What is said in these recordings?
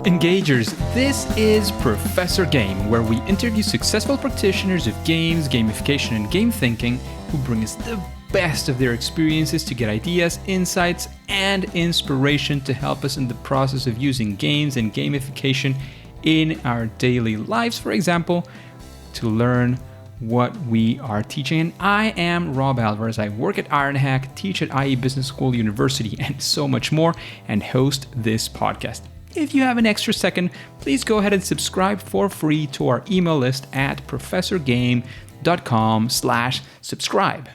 Engagers, this is Professor Game, where we interview successful practitioners of games, gamification, and game thinking who bring us the best of their experiences to get ideas, insights, and inspiration to help us in the process of using games and gamification in our daily lives, for example, to learn what we are teaching. And I am Rob Alvarez. I work at Ironhack, teach at IE Business School University, and so much more, and host this podcast. If you have an extra second, please go ahead and subscribe for free to our email list at professorgame.com/subscribe.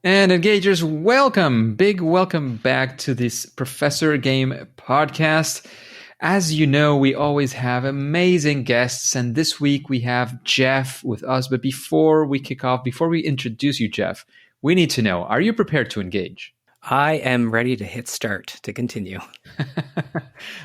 And Engagers, welcome, big welcome back to this Professor Game podcast. As you know, we always have amazing guests, and this week we have Jeff with us. But before we kick off, before we introduce you, Jeff, we need to know, are you prepared to engage? I am ready to hit start to continue.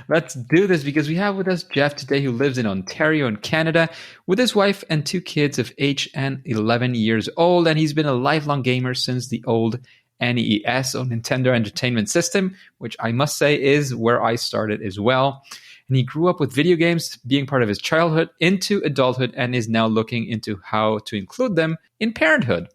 Let's do this, because we have with us Jeff today, who lives in Ontario in Canada with his wife and 2 kids of 8 and 11 years old. And he's been a lifelong gamer since the old NES, or Nintendo Entertainment System, which I must say is where I started as well. And he grew up with video games being part of his childhood into adulthood, and is now looking into how to include them in parenthood.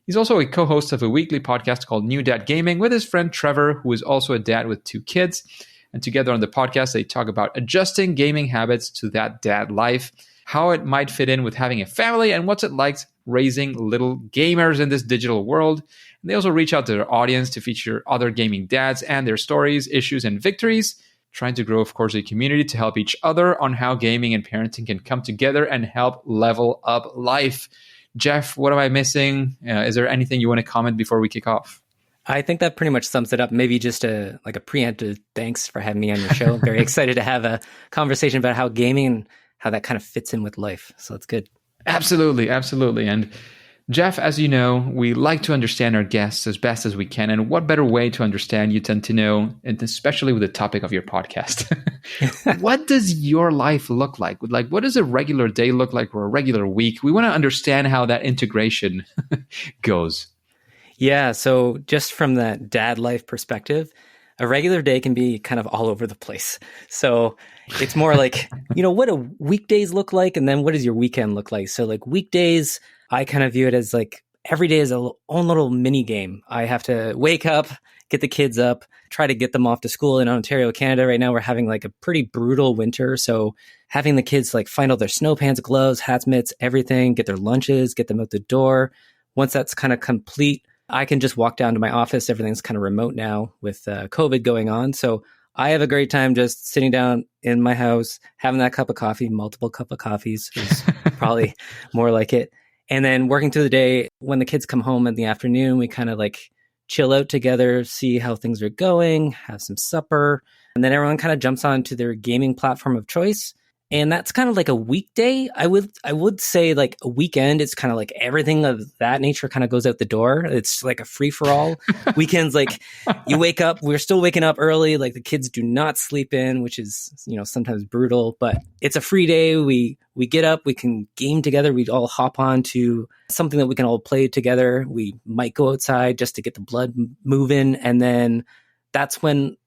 He's also a co-host of a weekly podcast called New Dad Gaming with his friend Trevor, who is also a dad with 2 kids. And together on the podcast, they talk about adjusting gaming habits to that dad life, how it might fit in with having a family, and what's it like raising little gamers in this digital world. And they also reach out to their audience to feature other gaming dads and their stories, issues, and victories, trying to grow, of course, a community to help each other on how gaming and parenting can come together and help level up life. Jeff, what am I missing? Is there anything you want to comment before we kick off? I think that pretty much sums it up. Maybe just a preemptive thanks for having me on your show. I'm very excited to have a conversation about how gaming and how that kind of fits in with life. So it's good. Absolutely, absolutely. And Jeff, as you know, we like to understand our guests as best as we can. And what better way to understand you tend to know, and especially with the topic of your podcast. What does your life look like? Like, what does a regular day look like, or a regular week? We want to understand how that integration goes. Yeah, so just from that dad life perspective, a regular day can be kind of all over the place. So it's more like, what do weekdays look like? And then what does your weekend look like? So like weekdays, I kind of view it as like every day is a own little mini game. I have to wake up, get the kids up, try to get them off to school. In Ontario, Canada right now, we're having like a pretty brutal winter. So having the kids like find all their snow pants, gloves, hats, mitts, everything, get their lunches, get them out the door. Once that's kind of complete, I can just walk down to my office. Everything's kind of remote now with COVID going on. So I have a great time just sitting down in my house, having that cup of coffee, multiple cup of coffees is probably more like it. And then working through the day. When the kids come home in the afternoon, we kind of like chill out together, see how things are going, have some supper. And then everyone kind of jumps onto their gaming platform of choice. And that's kind of like a weekday. I would say like a weekend, it's kind of like everything of that nature kind of goes out the door. It's like a free for all. Weekends, like you wake up, we're still waking up early. Like the kids do not sleep in, which is, sometimes brutal, but it's a free day. We get up, we can game together. We all hop on to something that we can all play together. We might go outside just to get the blood moving. And then that's when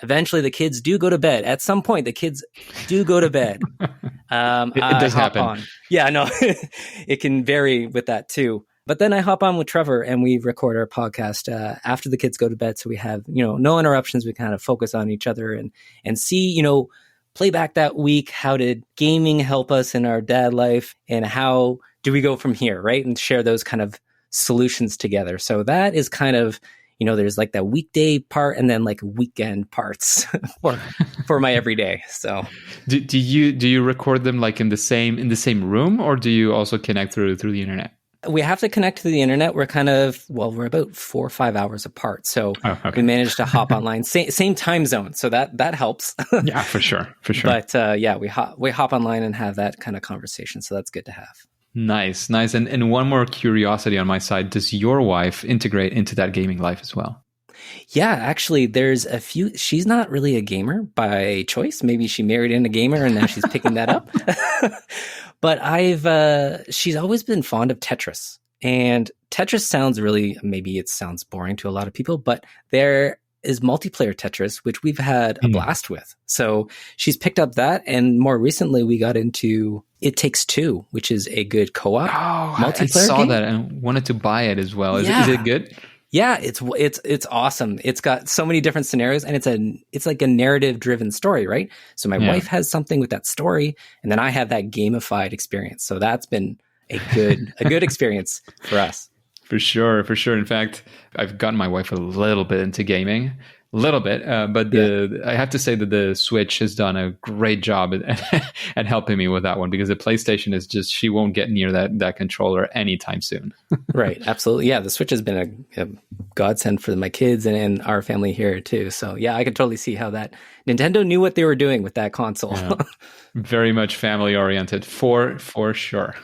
eventually the kids do go to bed. At some point, the kids do go to bed. It does happen. Yeah, no, it can vary with that too. But then I hop on with Trevor and we record our podcast after the kids go to bed. So we have, no interruptions. We kind of focus on each other and see, play back that week. How did gaming help us in our dad life? And how do we go from here, right? And share those kind of solutions together. So that is kind of, there's like that weekday part and then like weekend parts for my everyday. So do you record them like in the same room, or do you also connect through the internet? We have to connect to the internet. We're we're about 4 or 5 hours apart. So we managed to hop online, same time zone. So that helps. Yeah, for sure. But we hop online and have that kind of conversation. So that's good to have. Nice. And one more curiosity on my side. Does your wife integrate into that gaming life as well? Yeah, actually, there's a few. She's not really a gamer by choice. Maybe she married in a gamer and now she's picking that up. But she's always been fond of Tetris. And Tetris sounds maybe it sounds boring to a lot of people, but there is multiplayer Tetris, which we've had a blast with. So she's picked up that. And more recently, we got into It Takes Two, which is a good co-op multiplayer I saw game. that and wanted to buy it as well. Is Yeah. it good? Yeah, it's awesome. It's got so many different scenarios, and it's like a narrative driven story, right? So my wife has something with that story, and then I have that gamified experience. So that's been a good experience for us. For sure, for sure. In fact, I've gotten my wife a little bit into gaming, a little bit, but I have to say that the Switch has done a great job at helping me with that one, because the PlayStation is just, she won't get near that controller anytime soon. Right, absolutely. Yeah, the Switch has been a godsend for my kids and our family here too. So yeah, I could totally see how that Nintendo knew what they were doing with that console. Yeah. Very much family oriented, for sure.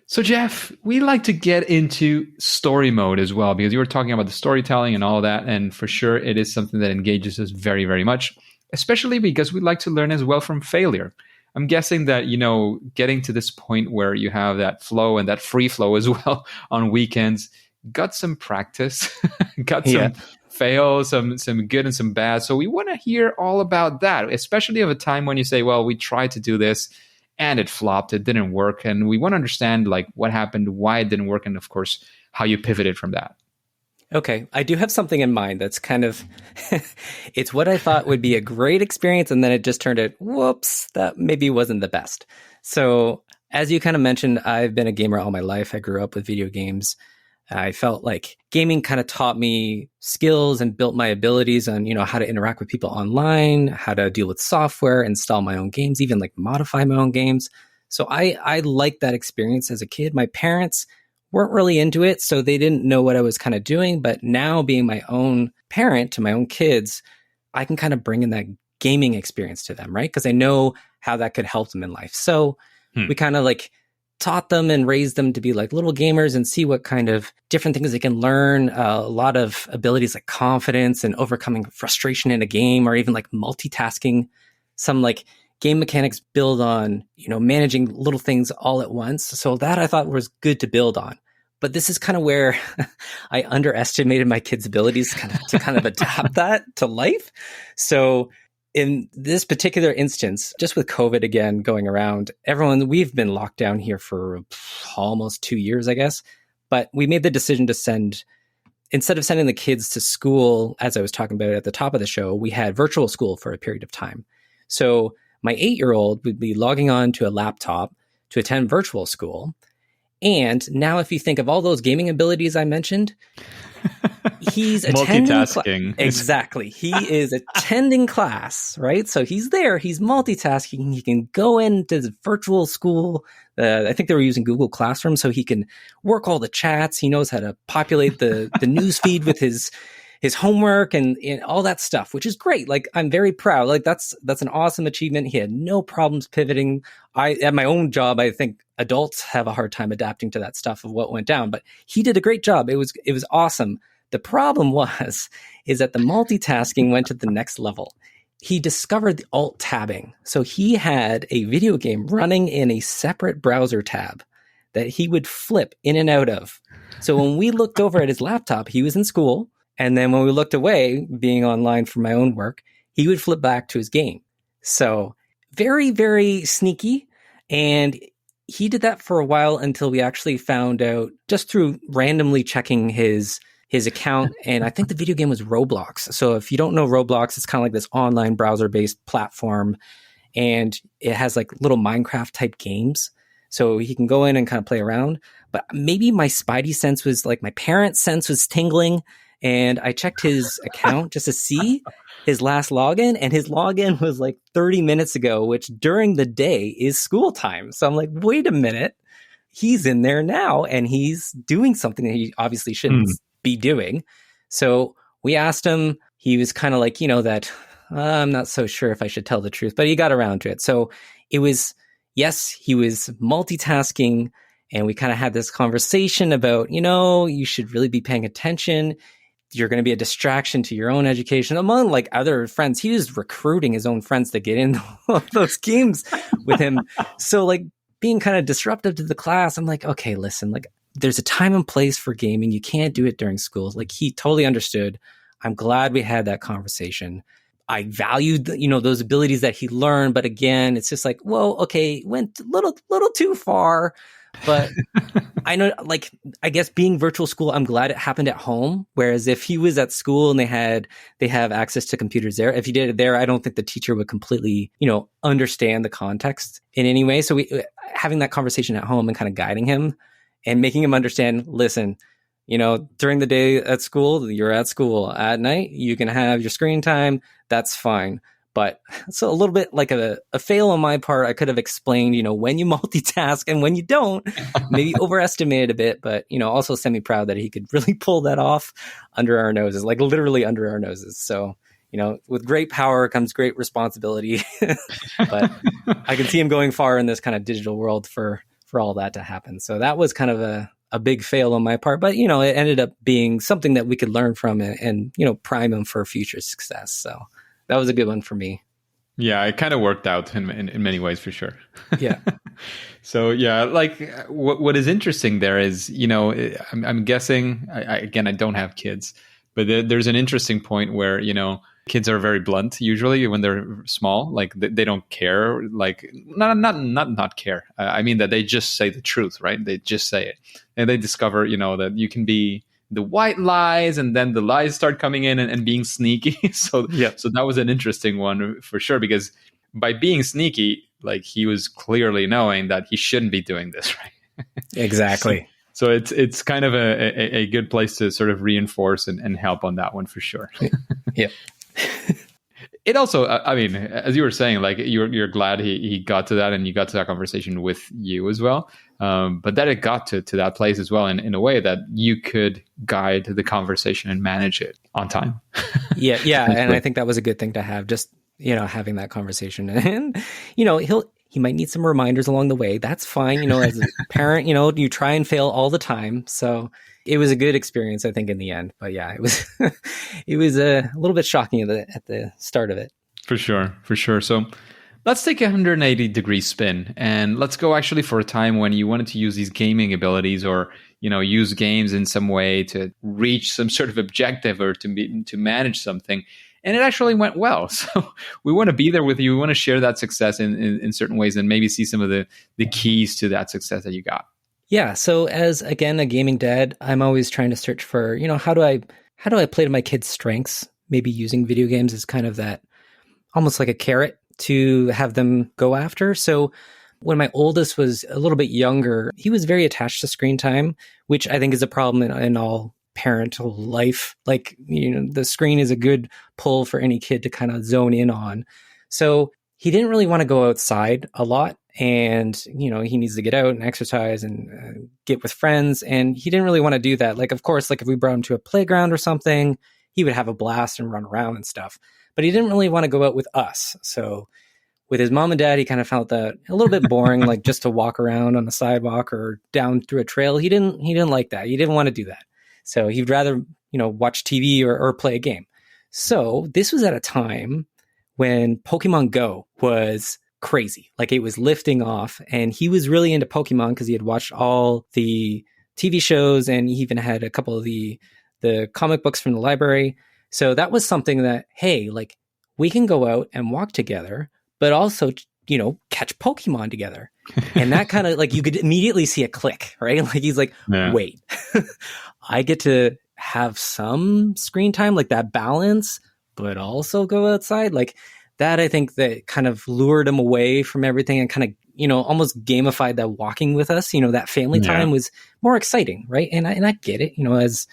So Jeff, we like to get into story mode as well, because you were talking about the storytelling and all that. And for sure, it is something that engages us very, very much, especially because we like to learn as well from failure. I'm guessing that, getting to this point where you have that flow and that free flow as well on weekends, got some practice, got some fails, some good and some bad. So we want to hear all about that, especially of a time when you say, well, we tried to do this and it flopped, it didn't work. And we want to understand like what happened, why it didn't work, and of course, how you pivoted from that. Okay, I do have something in mind that's kind of, it's what I thought would be a great experience, and then it just turned out, whoops, that maybe wasn't the best. So as you kind of mentioned, I've been a gamer all my life. I grew up with video games. I felt like gaming kind of taught me skills and built my abilities on, how to interact with people online, how to deal with software, install my own games, even like modify my own games. So I liked that experience as a kid. My parents weren't really into it, so they didn't know what I was kind of doing. But now being my own parent to my own kids, I can kind of bring in that gaming experience to them, right? Because I know how that could help them in life. So we kind of like taught them and raised them to be like little gamers and see what kind of different things they can learn. A lot of abilities like confidence and overcoming frustration in a game, or even like multitasking. Some like game mechanics build on, managing little things all at once. So that I thought was good to build on. But this is kind of where I underestimated my kids' abilities to kind of adapt that to life. So in this particular instance, just with COVID again going around, we've been locked down here for almost 2 years, I guess. But we made the decision to instead of sending the kids to school, as I was talking about at the top of the show, we had virtual school for a period of time. So my 8-year-old would be logging on to a laptop to attend virtual school. And now if you think of all those gaming abilities I mentioned, he's attending multitasking. Exactly. He is attending class, right? So he's there, he's multitasking. He can go into the virtual school. I think they were using Google Classroom, so he can work all the chats. He knows how to populate the news feed with his homework and all that stuff, which is great. Like, I'm very proud. Like, that's an awesome achievement. He had no problems pivoting. At my own job, I think adults have a hard time adapting to that stuff of what went down, but he did a great job. It was awesome. The problem is that the multitasking went to the next level. He discovered the alt tabbing. So he had a video game running in a separate browser tab that he would flip in and out of. So when we looked over at his laptop, he was in school. And then when we looked away, being online for my own work, he would flip back to his game. So very, very sneaky. And he did that for a while until we actually found out, just through randomly checking his account. And I think the video game was Roblox. So if you don't know Roblox, it's kind of like this online browser-based platform. And it has like little Minecraft type games. So he can go in and kind of play around. But maybe my spidey sense was like, my parent sense was tingling. And I checked his account just to see his last login, and his login was like 30 minutes ago, which during the day is school time. So I'm like, wait a minute, he's in there now and he's doing something that he obviously shouldn't be doing. So we asked him, he was kind of like, that I'm not so sure if I should tell the truth, but he got around to it. So it was, yes, he was multitasking, and we kind of had this conversation about, you should really be paying attention. You're going to be a distraction to your own education, among like other friends. He was recruiting his own friends to get in those games with him. So like being kind of disruptive to the class, I'm like, okay, listen, like there's a time and place for gaming. You can't do it during school. Like he totally understood. I'm glad we had that conversation. I valued, those abilities that he learned. But again, it's just like, well, okay, went a little too far. But I know, like, I guess being virtual school, I'm glad it happened at home. Whereas if he was at school and they have access to computers there, if he did it there, I don't think the teacher would completely, understand the context in any way. So having that conversation at home and kind of guiding him and making him understand, listen, during the day at school, you're at school. At night, you can have your screen time. That's fine. But so a little bit like a fail on my part. I could have explained, when you multitask and when you don't, maybe overestimated a bit, but, also semi-proud that he could really pull that off under our noses, like literally under our noses. So, with great power comes great responsibility. But I can see him going far in this kind of digital world for all that to happen. So that was kind of a big fail on my part, but, it ended up being something that we could learn from and prime him for future success. So that was a good one for me. Yeah, it kind of worked out in many ways for sure. Yeah. So yeah, like what is interesting there is, I'm guessing, again, I don't have kids, but there's an interesting point where, kids are very blunt usually when they're small, like they don't care, like not care. I mean that they just say the truth, right? They just say it, and they discover, that you can be the white lies, and then the lies start coming in and being sneaky. So yeah, so that was an interesting one for sure, because by being sneaky, like he was clearly knowing that he shouldn't be doing this, right? Exactly. So it's kind of a good place to sort of reinforce and help on that one for sure. Yeah. It also, I mean, as you were saying, like you're glad he got to that, and you got to that conversation with you as well. But that it got to that place as well in a way that you could guide the conversation and manage it on time. Yeah. And I think that was a good thing to have, just, having that conversation. And, he might need some reminders along the way. That's fine. As a parent, you try and fail all the time. So it was a good experience, I think, in the end. But yeah, it was it was a little bit shocking at the start of it. For sure. So let's take a 180-degree spin, and let's go actually for a time when you wanted to use these gaming abilities, or use games in some way to reach some sort of objective or to manage something, and it actually went well. So we want to be there with you. We want to share that success in certain ways, and maybe see some of the keys to that success that you got. Yeah. So as, again, a gaming dad, I'm always trying to search for, how do I play to my kids' strengths? Maybe using video games is kind of that, almost like a carrot to have them go after. So when my oldest was a little bit younger, he was very attached to screen time, which I think is a problem in all parental life. Like, the screen is a good pull for any kid to kind of zone in on. So he didn't really want to go outside a lot. And, he needs to get out and exercise and get with friends. And he didn't really want to do that. Like, of course, like if we brought him to a playground or something, he would have a blast and run around and stuff. But he didn't really want to go out with us. So with his mom and dad, he kind of felt that a little bit boring, like just to walk around on the sidewalk or down through a trail. He didn't like that. He didn't want to do that. So he'd rather, watch TV or play a game. So this was at a time when Pokemon Go was crazy. Like, it was lifting off, and he was really into Pokemon because he had watched all the TV shows, and he even had a couple of the comic books from the library. So that was something that, hey, like, we can go out and walk together, but also, catch Pokemon together. And that kind of, like, you could immediately see a click, right? Like, he's like, wait, I get to have some screen time, like that balance, but also go outside. Like, that, I think, that kind of lured him away from everything and kind of, almost gamified that walking with us. That family time was more exciting, right? And I get it, as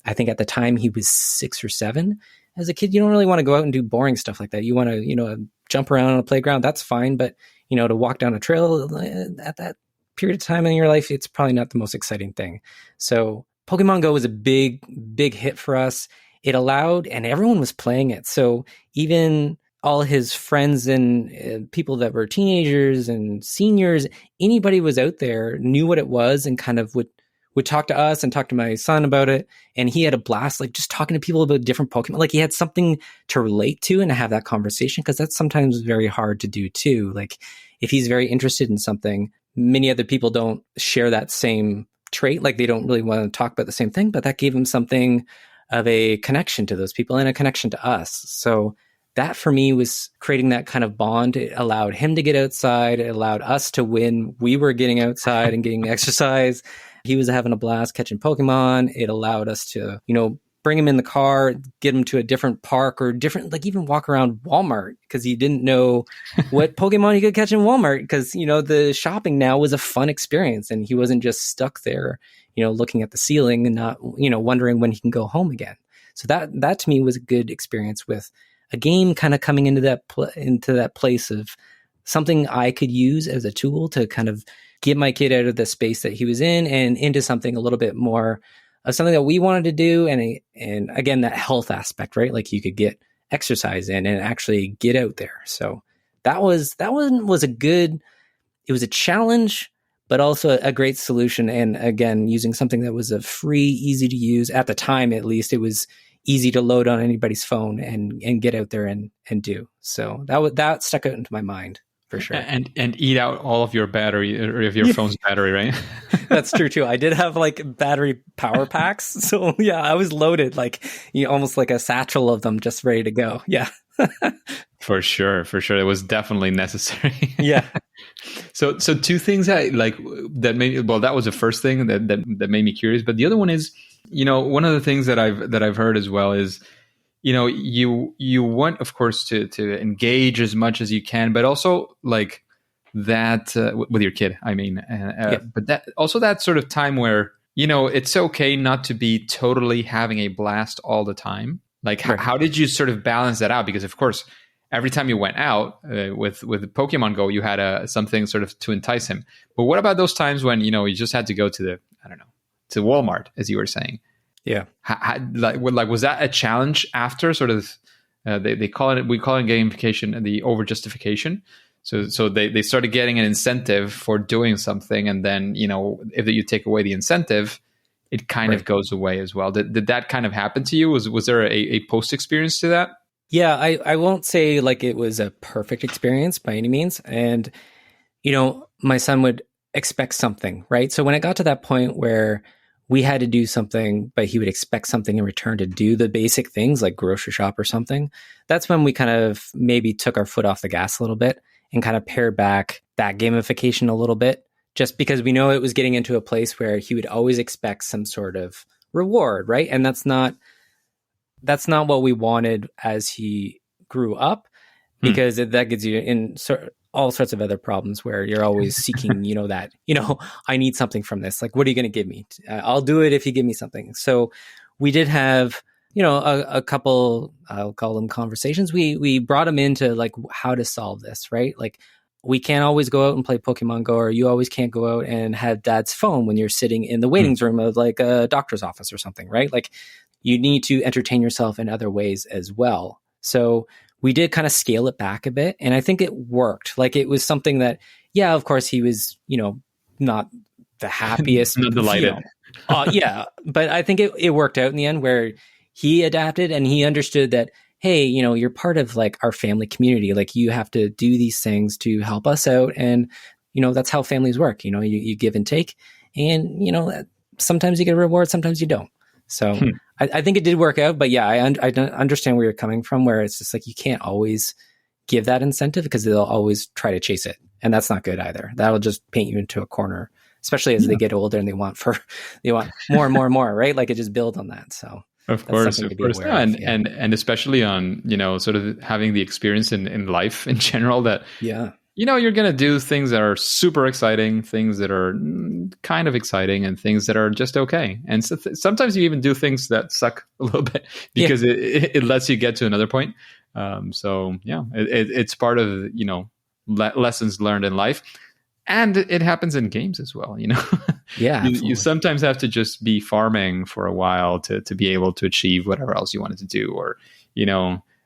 I think at the time he was 6 or 7. As a kid, you don't really want to go out and do boring stuff like that. You want to, jump around on a playground, that's fine. But, to walk down a trail at that period of time in your life, it's probably not the most exciting thing. So Pokemon Go was a big, big hit for us. It allowed, and everyone was playing it. So even all his friends and people that were teenagers and seniors, anybody was out there, knew what it was, and kind of would talk to us and talk to my son about it. And he had a blast, like, just talking to people about different Pokemon. Like, he had something to relate to and to have that conversation, because that's sometimes very hard to do too. Like, if he's very interested in something, many other people don't share that same trait. Like, they don't really want to talk about the same thing, but that gave him something of a connection to those people and a connection to us. So that for me was creating that kind of bond. It allowed him to get outside. It allowed us to win. We were getting outside and getting exercise. He was having a blast catching Pokemon. It allowed us to, bring him in the car, get him to a different park or different, like even walk around Walmart because he didn't know what Pokemon he could catch in Walmart because, the shopping now was a fun experience and he wasn't just stuck there, looking at the ceiling and not, wondering when he can go home again. So that to me was a good experience with a game kind of coming into that place of something I could use as a tool to kind of get my kid out of the space that he was in and into something a little bit more of something that we wanted to do. And again, that health aspect, right? Like you could get exercise in and actually get out there. So that one was it was a challenge, but also a great solution. And again, using something that was a free, easy to use at the time, at least it was easy to load on anybody's phone and get out there and do. So that stuck out into my mind. For sure. And eat out all of your battery or of your phone's battery, right? That's true too. I did have like battery power packs. So yeah, I was loaded, like almost like a satchel of them just ready to go. Yeah. For sure. It was definitely necessary. Yeah. So two things that that was the first thing that made me curious. But the other one is, one of the things that I've heard as well is, you want, of course, to engage as much as you can, but also like that with your kid. I mean, but that sort of time where it's okay not to be totally having a blast all the time. Like, right. How did you sort of balance that out? Because of course, every time you went out with Pokemon Go, you had something sort of to entice him. But what about those times when you just had to go to to Walmart, as you were saying? Yeah. Was that a challenge after sort of, we call it gamification, the over justification. So they started getting an incentive for doing something. And then, if you take away the incentive, it kind of goes away as well. Did that kind of happen to you? Was there a post experience to that? Yeah, I won't say like it was a perfect experience by any means. And, my son would expect something, right? So when it got to that point where we had to do something, but he would expect something in return to do the basic things like grocery shop or something. That's when we kind of maybe took our foot off the gas a little bit and kind of pared back that gamification a little bit, just because we know it was getting into a place where he would always expect some sort of reward, right? And that's not what we wanted as he grew up, because that gets you in all sorts of other problems where you're always seeking, I need something from this. Like, what are you going to give me? I'll do it if you give me something. So we did have, a couple, I'll call them conversations. We brought him into like how to solve this, right? Like we can't always go out and play Pokemon Go, or you always can't go out and have dad's phone when you're sitting in the waiting room of like a doctor's office or something, right? Like you need to entertain yourself in other ways as well. So we did kind of scale it back a bit. And I think it worked. Like it was something that, yeah, of course he was, not the happiest. Not delighted. Yeah. But I think it worked out in the end where he adapted and he understood that, hey, you're part of like our family community. Like you have to do these things to help us out. And, that's how families work. You give and take, and, sometimes you get a reward, sometimes you don't. So I think it did work out, but yeah, I understand where you're coming from, where it's just like, you can't always give that incentive because they'll always try to chase it. And that's not good either. That'll just paint you into a corner, especially as they get older and they want more and more and more, right? Like it just builds on that. So of course. And especially on, sort of having the experience in life in general that, you're going to do things that are super exciting, things that are kind of exciting, and things that are just okay. And so sometimes you even do things that suck a little bit because it lets you get to another point. It's part of, lessons learned in life. And it happens in games as well, Yeah, you sometimes have to just be farming for a while to be able to achieve whatever else you wanted to do, or,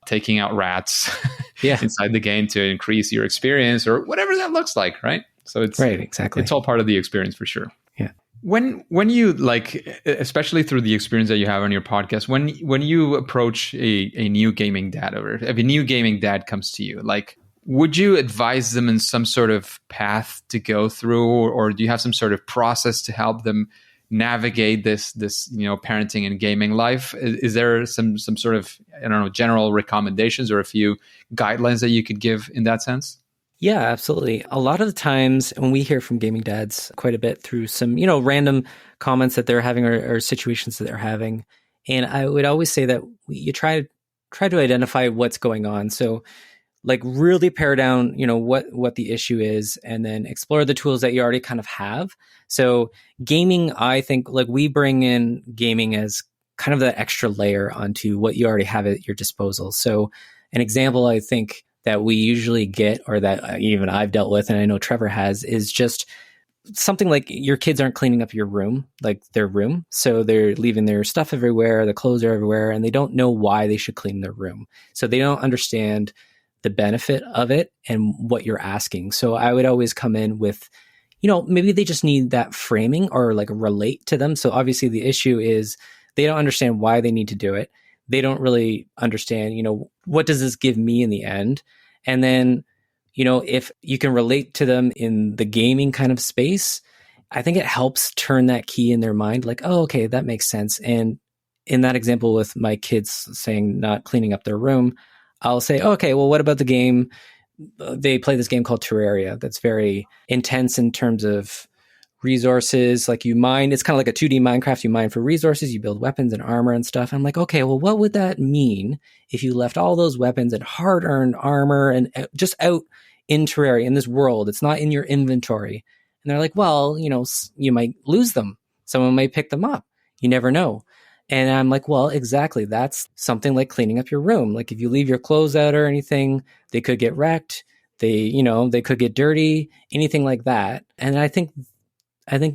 taking out rats inside the game to increase your experience, or whatever that looks like, right? So it's right, exactly. It's all part of the experience for sure. Yeah. When you like, especially through the experience that you have on your podcast, when you approach a new gaming dad, or if a new gaming dad comes to you, like, would you advise them in some sort of path to go through, or do you have some sort of process to help them navigate this parenting and gaming life? Is there some sort of, I don't know, general recommendations or a few guidelines that you could give in that sense? Yeah, absolutely. A lot of the times when we hear from gaming dads quite a bit through some, random comments that they're having or situations that they're having. And I would always say that you try to identify what's going on. So like really pare down, what the issue is, and then explore the tools that you already kind of have. So gaming, I think like we bring in gaming as kind of that extra layer onto what you already have at your disposal. So an example I think that we usually get, or that even I've dealt with, and I know Trevor has, is just something like your kids aren't cleaning up your room, like their room. So they're leaving their stuff everywhere, the clothes are everywhere, and they don't know why they should clean their room. So they don't understand the benefit of it and what you're asking. So I would always come in with, maybe they just need that framing or like relate to them. So obviously the issue is they don't understand why they need to do it. They don't really understand, what does this give me in the end? And then, if you can relate to them in the gaming kind of space, I think it helps turn that key in their mind, like, oh, okay, that makes sense. And in that example with my kids saying not cleaning up their room, I'll say, okay, well, what about the game? They play this game called Terraria that's very intense in terms of resources. Like you mine, it's kind of like a 2D Minecraft. You mine for resources, you build weapons and armor and stuff. I'm like, okay, well, what would that mean if you left all those weapons and hard-earned armor and just out in Terraria, in this world? It's not in your inventory. And they're like, well, you might lose them. Someone might pick them up. You never know. And I'm like, well, exactly. That's something like cleaning up your room. Like if you leave your clothes out or anything, they could get wrecked. They could get dirty, anything like that. And I think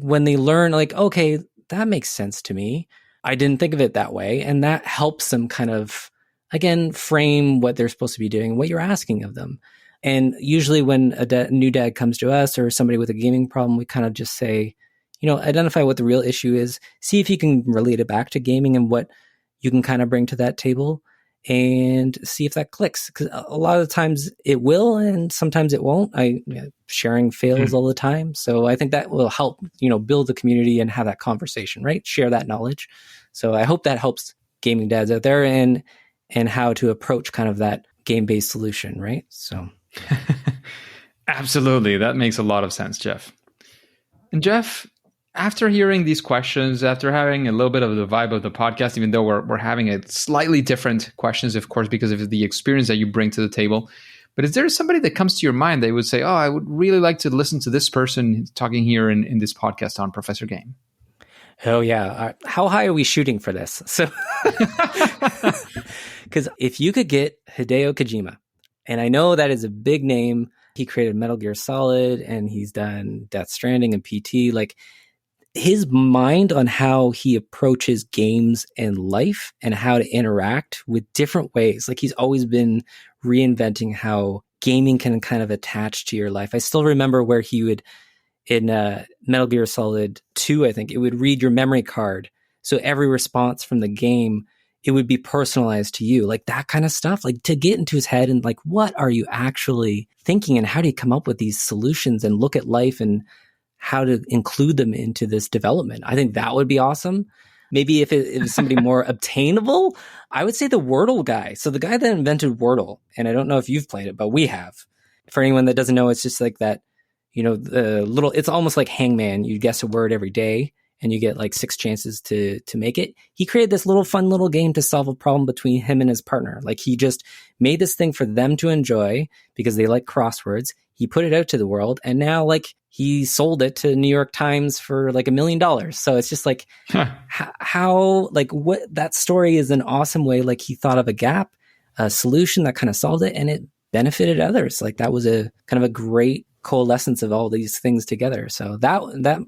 when they learn, like, okay, that makes sense to me. I didn't think of it that way. And that helps them kind of, again, frame what they're supposed to be doing, what you're asking of them. And usually when a new dad comes to us or somebody with a gaming problem, we kind of just say, identify what the real issue is, see if you can relate it back to gaming and what you can kind of bring to that table, and see if that clicks. Because a lot of the times it will, and sometimes it won't. Sharing fails all the time. So I think that will help, build the community and have that conversation, right? Share that knowledge. So I hope that helps gaming dads out there and how to approach kind of that game-based solution, right? So. Absolutely. That makes a lot of sense, Jeff. And Jeff, after hearing these questions, after having a little bit of the vibe of the podcast, even though we're having a slightly different questions, of course, because of the experience that you bring to the table, but is there somebody that comes to your mind that would say, oh, I would really like to listen to this person talking here in this podcast on Professor Game? Oh, yeah. How high are we shooting for this? So, because if you could get Hideo Kojima, and I know that is a big name, he created Metal Gear Solid and he's done Death Stranding and PT, like his mind on how he approaches games and life and how to interact with different ways. Like he's always been reinventing how gaming can kind of attach to your life. I still remember where he would, in Metal Gear Solid 2, I think, it would read your memory card. So every response from the game, it would be personalized to you, like that kind of stuff, like to get into his head and like, what are you actually thinking and how do you come up with these solutions and look at life and how to include them into this development? I think that would be awesome. Maybe if it was somebody more obtainable, I would say the Wordle guy. So the guy that invented Wordle, and I don't know if you've played it, but we have. For anyone that doesn't know, it's just like that, it's almost like Hangman. You guess a word every day and you get like 6 chances to make it. He created this fun little game to solve a problem between him and his partner. Like he just made this thing for them to enjoy because they like crosswords. He put it out to the world and now like he sold it to New York Times for like $1 million. So it's just like how like what that story is an awesome way. Like he thought of a gap, a solution that kind of solved it and it benefited others. Like that was a kind of a great coalescence of all these things together. So that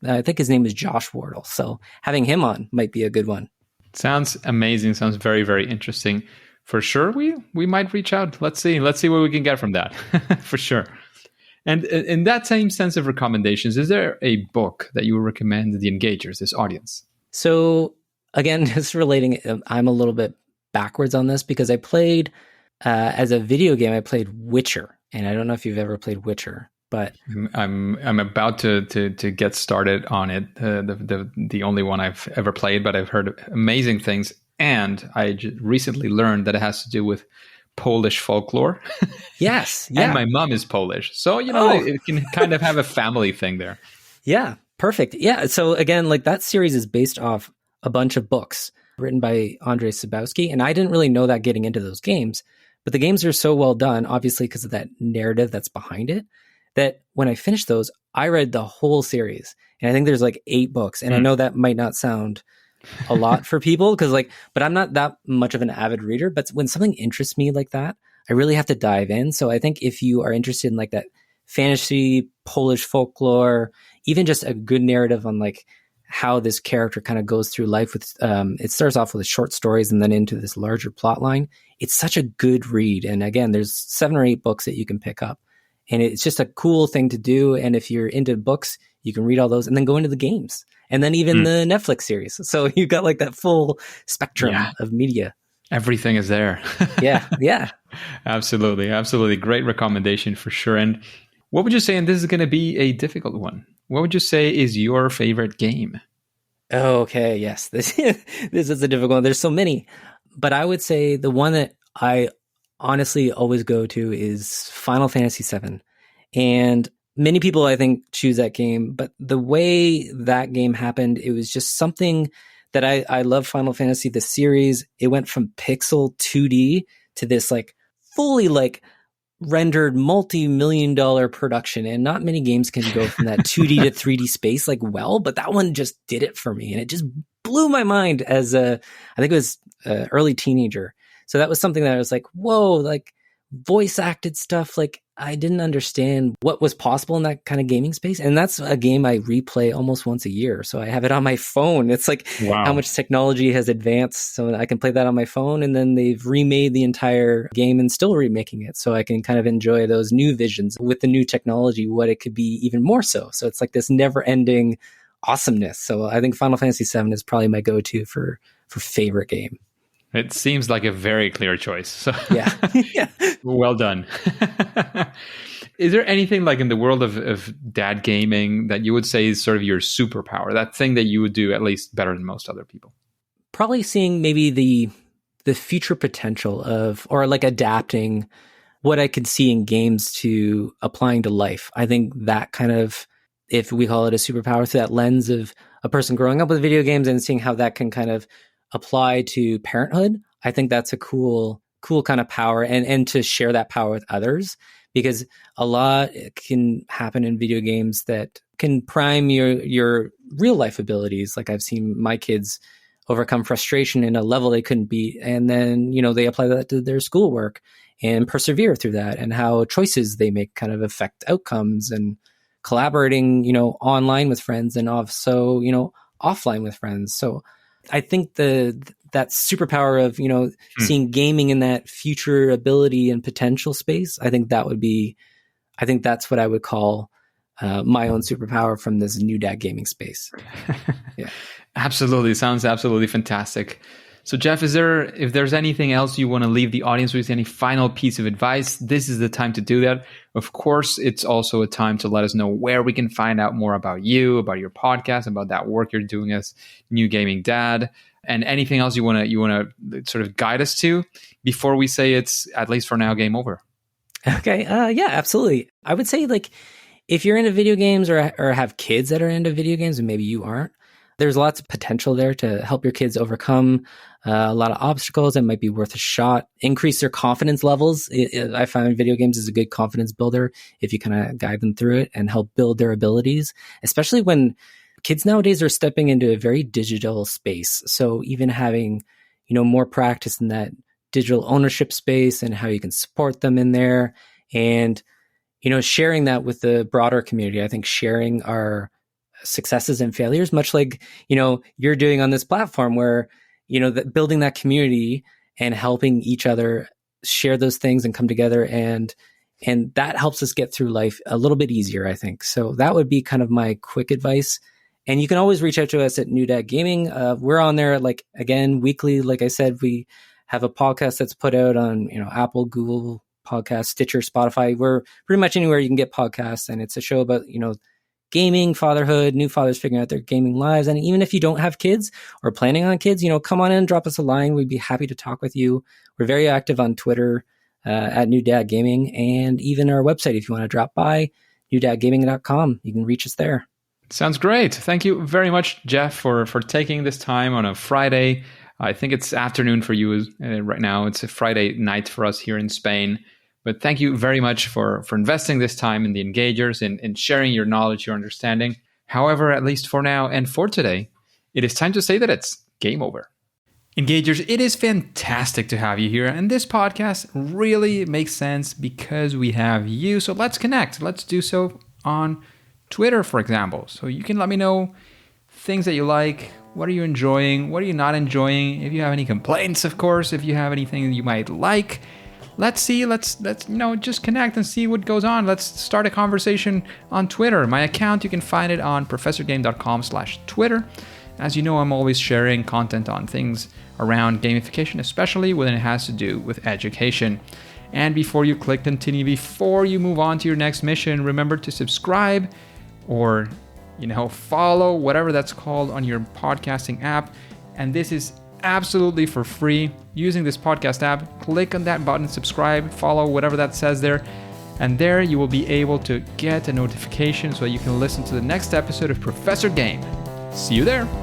I think his name is Josh Wardle. So having him on might be a good one. Sounds amazing. Sounds very, very interesting. For sure, we might reach out. Let's see what we can get from that. For sure. And in that same sense of recommendations, is there a book that you would recommend the engagers, this audience? So again, just relating, I'm a little bit backwards on this because I played, as a video game, I played Witcher. And I don't know if you've ever played Witcher. But I'm about to get started on it. The only one I've ever played, but I've heard amazing things, and I recently learned that it has to do with Polish folklore. yes, And yeah. my mom is Polish, so Oh, it can kind of have a family thing there. yeah, perfect. Yeah. So again, like that series is based off a bunch of books written by Andrzej Sabowski. And I didn't really know that getting into those games, but the games are so well done, obviously, because of that narrative that's behind it, that when I finished those, I read the whole series. And I think there's like 8 books. And I know that might not sound a lot for people because but I'm not that much of an avid reader. But when something interests me like that, I really have to dive in. So I think if you are interested in like that fantasy, Polish folklore, even just a good narrative on like how this character kind of goes through life with, it starts off with short stories and then into this larger plot line. It's such a good read. And again, there's 7 or 8 books that you can pick up. And it's just a cool thing to do. And if you're into books, you can read all those and then go into the games and then even the Netflix series. So you've got like that full spectrum of media. Everything is there. Yeah. Absolutely. Great recommendation for sure. And what would you say, and this is going to be a difficult one, what would you say is your favorite game? Okay, yes. This is a difficult one. There's so many. But I would say the one that I honestly always go to is Final Fantasy VII. And many people, I think, choose that game. But the way that game happened, it was just something that I love Final Fantasy, the series. It went from pixel 2D to this like fully like rendered multi-million-dollar production. And not many games can go from that 2D to 3D space like well, but that one just did it for me. And it just blew my mind as I think it was early teenager. So that was something that I was like, whoa, like voice acted stuff. Like I didn't understand what was possible in that kind of gaming space. And that's a game I replay almost once a year. So I have it on my phone. It's like how much technology has advanced. So I can play that on my phone, and then they've remade the entire game and still remaking it. So I can kind of enjoy those new visions with the new technology, what it could be even more so. So it's like this never ending awesomeness. So I think Final Fantasy VII is probably my go-to for favorite game. It seems like a very clear choice. So yeah. Well done. Is there anything like in the world of dad gaming that you would say is sort of your superpower, that thing that you would do at least better than most other people? Probably seeing maybe the future potential of, or like adapting what I could see in games to applying to life. I think that kind of, if we call it a superpower, through that lens of a person growing up with video games and seeing how that can kind of apply to parenthood, I think that's a cool kind of power, and to share that power with others, because a lot can happen in video games that can prime your real life abilities. Like I've seen my kids overcome frustration in a level they couldn't beat, and then they apply that to their schoolwork and persevere through that, and how choices they make kind of affect outcomes, and collaborating online with friends, and also offline with friends. So I think that superpower of seeing gaming in that future ability and potential space, I think that's what I would call my own superpower from this new dad gaming space. Yeah, absolutely, sounds absolutely fantastic. So Jeff, if there's anything else you want to leave the audience with, any final piece of advice, this is the time to do that. Of course, it's also a time to let us know where we can find out more about you, about your podcast, about that work you're doing as New Gaming Dad, and anything else you want to sort of guide us to before we say it's, at least for now, game over. Okay. Yeah, absolutely. I would say, like, if you're into video games or have kids that are into video games, and maybe you aren't, there's lots of potential there to help your kids overcome a lot of obstacles that might be worth a shot, increase their confidence levels. I find video games is a good confidence builder if you kind of guide them through it and help build their abilities, especially when kids nowadays are stepping into a very digital space. So even having, more practice in that digital ownership space and how you can support them in there, and, sharing that with the broader community. I think sharing our successes and failures, much like, you're doing on this platform, where, building that community and helping each other share those things and come together, and that helps us get through life a little bit easier, I think. So that would be kind of my quick advice. And you can always reach out to us at New Dad Gaming. We're on there, again, weekly. Like I said, we have a podcast that's put out on, Apple, Google Podcasts, Stitcher, Spotify. We're pretty much anywhere you can get podcasts, and it's a show about, gaming, fatherhood, new fathers figuring out their gaming lives. And even if you don't have kids or planning on kids, come on in, drop us a line. We'd be happy to talk with you. We're very active on Twitter at New Dad Gaming, and even our website if you want to drop by, newdadgaming.com. You can reach us there. Sounds great. Thank you very much, Jeff, for taking this time on a Friday. I think it's afternoon for you right now. It's a Friday night for us here in Spain. But thank you very much for investing this time in the Engagers and sharing your knowledge, your understanding. However, at least for now and for today, it is time to say that it's game over. Engagers, it is fantastic to have you here. And this podcast really makes sense because we have you. So let's connect. Let's do so on Twitter, for example. So you can let me know things that you like. What are you enjoying? What are you not enjoying? If you have any complaints, of course, if you have anything that you might like. Let's just connect and see what goes on. Let's start a conversation on Twitter. My account, you can find it on professorgame.com/Twitter. As you know, I'm always sharing content on things around gamification, especially when it has to do with education. And before you click continue, before you move on to your next mission, remember to subscribe or, follow, whatever that's called on your podcasting app. And this is absolutely for free. Using this podcast app, click on that button, subscribe, follow, whatever that says there. And there you will be able to get a notification so you can listen to the next episode of Professor Game. See you there.